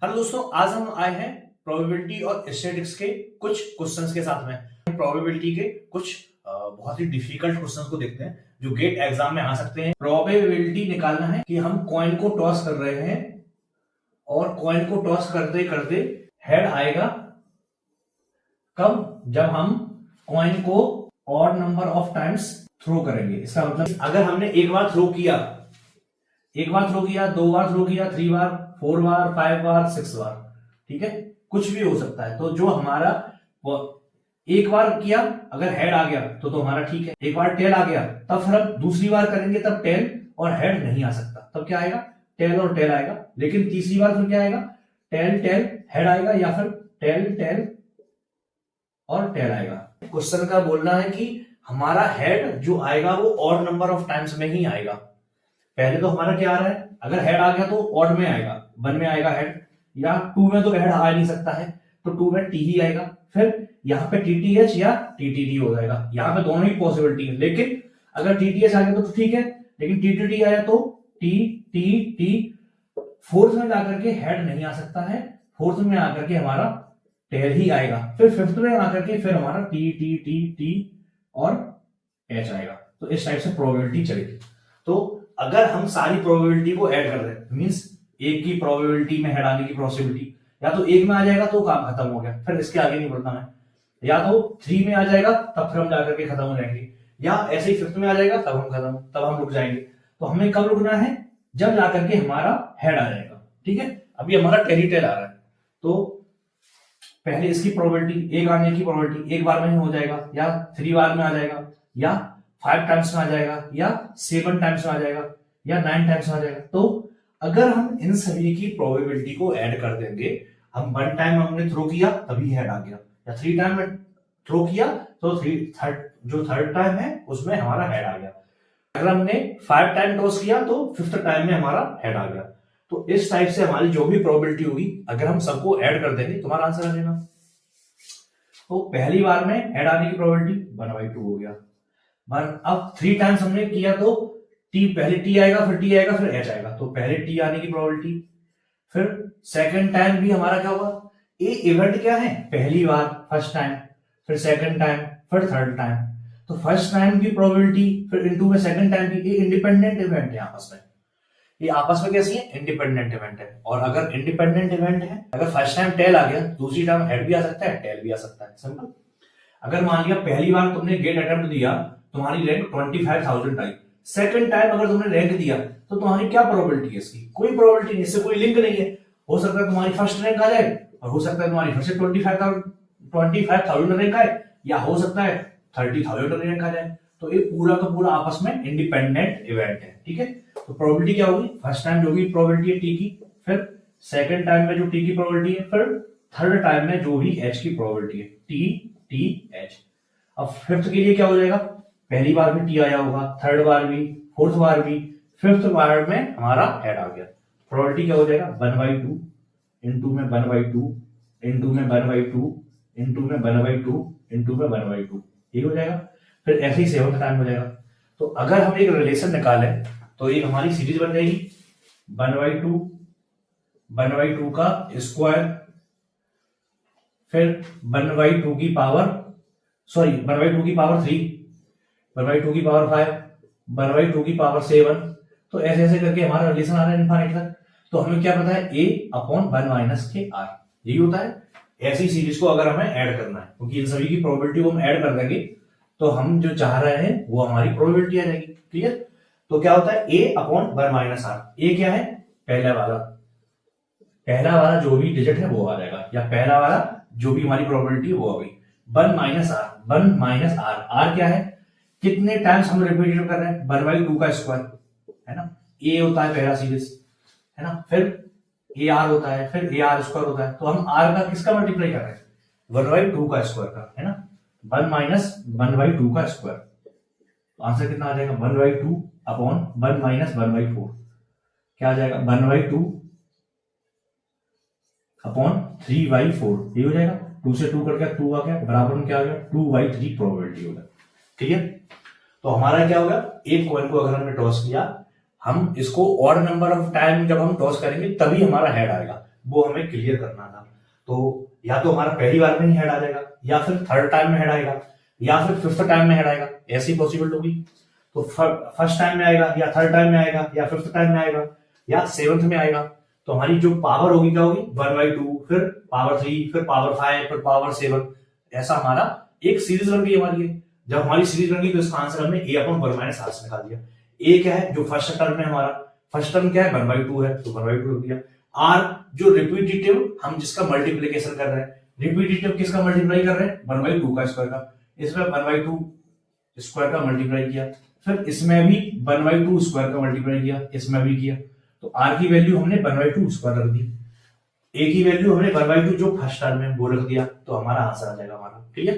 Hello दोस्तों, आज हम आए हैं प्रोबेबिलिटी और स्टैटिस्टिक्स के कुछ क्वेश्चंस के साथ में। प्रोबेबिलिटी के कुछ बहुत ही डिफिकल्ट क्वेश्चंस को देखते हैं जो गेट एग्जाम में आ सकते हैं। प्रोबेबिलिटी निकालना है कि हम कॉइन को टॉस कर रहे हैं और कॉइन को टॉस करते करते हेड आएगा कब, जब हम कॉइन को odd number of times throw करेंगे। इसका मतलब अगर हमने एक बार थ्रो किया, दो बार थ्रो किया, 3 बार, 4 बार, 5 बार, 6 बार, ठीक है, कुछ भी हो सकता है। तो जो हमारा एक बार किया अगर हेड आ गया तो हमारा ठीक है। एक बार टेल आ गया तब फिर हम दूसरी बार करेंगे तब टेल और हेड नहीं आ सकता, तब क्या आएगा, टेल और टेल आएगा। लेकिन तीसरी बार फिर क्या आएगा, टेल टेल हेड आएगा या फिर टेल टेल और टेल आएगा। क्वेश्चन का बोलना है कि हमारा हेड जो आएगा वो ऑड नंबर ऑफ टाइम्स में ही आएगा। पहले तो हमारा क्या आ रहा है, अगर हेड आ गया तो ऑड में आएगा, 1 में आएगा हेड, या 2 में तो हेड आ नहीं सकता है तो 2 में टी ही आएगा। फिर यहाँ पे टीटीएच या टीटीडी हो जाएगा। यहाँ पे दोनों ही पॉसिबिलिटी है, लेकिन अगर टीटीएच आ गया तो ठीक है, लेकिन टीटीडी आया तो टी टी टी। फोर्थ में आकर के हेड नहीं आ सकता है, फोर्थ में आकर के हमारा टेल ही आएगा। फिर फिफ्थ में आकर के फिर हमारा टी टी टी टी और एच आएगा। तो इस टाइप से प्रोबेबिलिटी चलेगी। तो अगर हम सारी प्रोबेबिलिटी को ऐड कर दें, मींस एक की प्रोबेबिलिटी में हेड आने की पॉसिबिलिटी, या तो एक में आ जाएगा तो काम खत्म हो गया, फिर इसके आगे नहीं बढ़ना है, या तो 3 में आ जाएगा तब फिर हम जाकर के खत्म हो जाएंगे, या ऐसे ही 5th में आ जाएगा तब हम रुक जाएंगे। तो हमें कब रुकना है, जब जाकर के हमारा हेड आ जाएगा, ठीक है। अभी हमारा टेल टेल आ रहा है तो पहले इसकी प्रोबेबिलिटी, एक आने की प्रोबेबिलिटी एक बार में ही हो जाएगा, या 3 बार में आ जाएगा, या 5 टाइम्स में आ जाएगा, या 7 टाइम्स में आ जाएगा, या 9 टाइम्स में आ जाएगा। तो अगर हम इन सभी की प्रोबेबिलिटी को ऐड कर देंगे, हम 1 टाइम हमने थ्रो किया तभी हेड आ गया, या 3 टाइम में थ्रो किया तो थर्ड टाइम है उसमें हमारा हेड आ गया। अगर हमने 5 टाइम टॉस किया तो 5th टाइम में हमारा हेड आ गया। तो इस टाइप से हमारी जो भी प्रोबेबिलिटी होगी, अगर हम सबको ऐड कर देंगे तुम्हारा आंसर आ जाएगा। तो पहली बार में हेड आने की प्रोबेबिलिटी 1/2 हो गया। अब 3 टाइम्स हमने किया तो टी, पहले टी आएगा फिर टी आएगा फिर एच आएगा, तो पहले टी आने की प्रोबेबिलिटी। फिर सेकंड टाइम भी हमारा क्या होगा, ए इवेंट क्या है, पहली बार फर्स्ट टाइम, फिर सेकंड टाइम, फिर थर्ड टाइम। तो फर्स्ट टाइम की प्रोबेबिलिटी फिर इनटू में सेकंड टाइम की, ये इंडिपेंडेंट इवेंट है आपस में, ये आपस में कैसी है, इंडिपेंडेंट इवेंट है। और अगर इंडिपेंडेंट इवेंट है, अगर फर्स्ट टाइम टेल आ गया दूसरी टाइम हेड भी आ सकता है, टेल भी आ सकता है, सिंपल। अगर मान लिया पहली बार तुमने गेट अटेम्प्ट दिया, तुम्हारी रैंक 25,000 आई, सेकंड टाइम अगर तुमने रैंक दिया तो तुम्हारी क्या प्रोबेबिलिटी है, इसकी कोई प्रोबेबिलिटी नहीं, इससे कोई लिंक नहीं है। हो सकता है तुम्हारी फर्स्ट रैंक आ जाए, और हो सकता है तुम्हारी फिर से 25,000 रैंक आए, या हो सकता है 30,000 रैंक आ जाए। तो ये पूरा का पूरा आपस में इंडिपेंडेंट इवेंट है, ठीक है। तो प्रोबेबिलिटी क्या होगी, फर्स्ट टाइम जो भी प्रोबेबिलिटी है टी की, फिर सेकंड टाइम में जो टी की प्रोबेबिलिटी है, फिर थर्ड टाइम में जो भी एच की प्रोबेबिलिटी है, टी टी एच। अब फिफ्थ के लिए क्या हो जाएगा, पहली बार भी टी आया होगा, थर्ड बार भी, फोर्थ बार भी, फिफ्थ बार में हमारा हेड आ गया। प्रोबेबिलिटी क्या हो जाएगा, 1/2 इनटू में 1/2 इनटू में 1/2 इनटू में 1/2 इनटू में 1/2, ये हो जाएगा। फिर ऐसे ही 7th टाइम हो जाएगा। तो अगर हम एक रिलेशन निकालें तो एक हमारी सीरीज बन जाएगी 1/2 का स्क्वायर, फिर 1/2 की पावर 3, 1/2 की पावर 5, 1/2 की पावर 7। तो ऐसे ऐसे करके हमारा रिलेशन आ रहा है इनफाइनाइट तक। तो हमें क्या पता है, a/1 - kr, यही होता है। ऐसी सीरीज को अगर हमें ऐड करना है, क्योंकि इन सभी की प्रोबेबिलिटी को हम ऐड कर देंगे तो हम जो चाह रहे हैं वो हमारी प्रोबेबिलिटी आ जाएगी, ठीक है। तो क्या होता है, a/1 - r। ए क्या है, पहला वाला जो भी डिजिट है वो आ जाएगा, या पहला वाला जो भी हमारी प्रोबेबिलिटी है वो आ गई। 1 - r, r क्या है, कितने टाइम्स हम रिपीट कर रहे हैं, 1/2 का स्क्वायर है ना। ए होता है पहला सीरीज है ना, फिर ए आर होता है, फिर ए आर स्क्वायर होता है। तो हम आर का किसका मल्टीप्लाई कर रहे हैं, 1/2 का स्क्वायर का, है ना। 1 - 1/2 का स्क्वायर, तो आंसर कितना आ जाएगा, 1/2 अपॉन 1 - 1/4, क्या आ जाएगा, 1/2 अपॉन 3/4, ये हो जाएगा। 2 से 2 कट गया, 2 आ गया, बराबर में क्या आ गया, 2/3 प्रोबेबिलिटी होगा, ठीक है। तो हमारा क्या होगा, एक कॉइन को अगर हमने टॉस किया, हम इसको ऑड नंबर ऑफ टाइम जब हम टॉस करेंगे तभी हमारा हेड आएगा। वो हमें क्लियर करना था। तो या तो हमारा पहली बार में ही हेड आ जाएगा, या फिर थर्ड टाइम में हेड आएगा, या फिर फिफ्थ टाइम में हेड आएगा, ऐसी पॉसिबल होगी। तो फर्स्ट टाइम में आएगा, या थर्ड टाइम में आएगा, या फिफ्थ टाइम में आएगा, या सेवंथ में आएगा। तो हमारी जो पावर होगी क्या होगी, 1/2, फिर पावर 3, फिर पावर 5, फिर पावर 7। ऐसा हमारा एक सीरीज बन गई हमारी। जब हमारी सीरीज बन गई तो इसका आंसर हमने a/1 - निकाल दिया। ए क्या है, जो फर्स्ट टर्म है हमारा, फर्स्ट टर्म क्या है, 1/2 है, तो 1/2 रख दिया। आर जो रिपीटेटिव, हम जिसका मल्टीप्लीकेशन कर रहे हैं, रिपीटेटिव किसका मल्टीप्लाई कर रहे हैं, 1/2 का स्क्वायर का। इसमें 1/2 स्क्वायर का मल्टीप्लाई किया, फिर इसमें भी 1/2 स्क्वायर का मल्टीप्लाई किया, इसमें भी किया। तो आर की वैल्यू हमने 1/2 स्क्वायर रख दी, ए की वैल्यू हमने 1/2 जो फर्स्ट टर्म है वो रख दिया, तो हमारा आंसर आ जाएगा हमारा। ठीक है।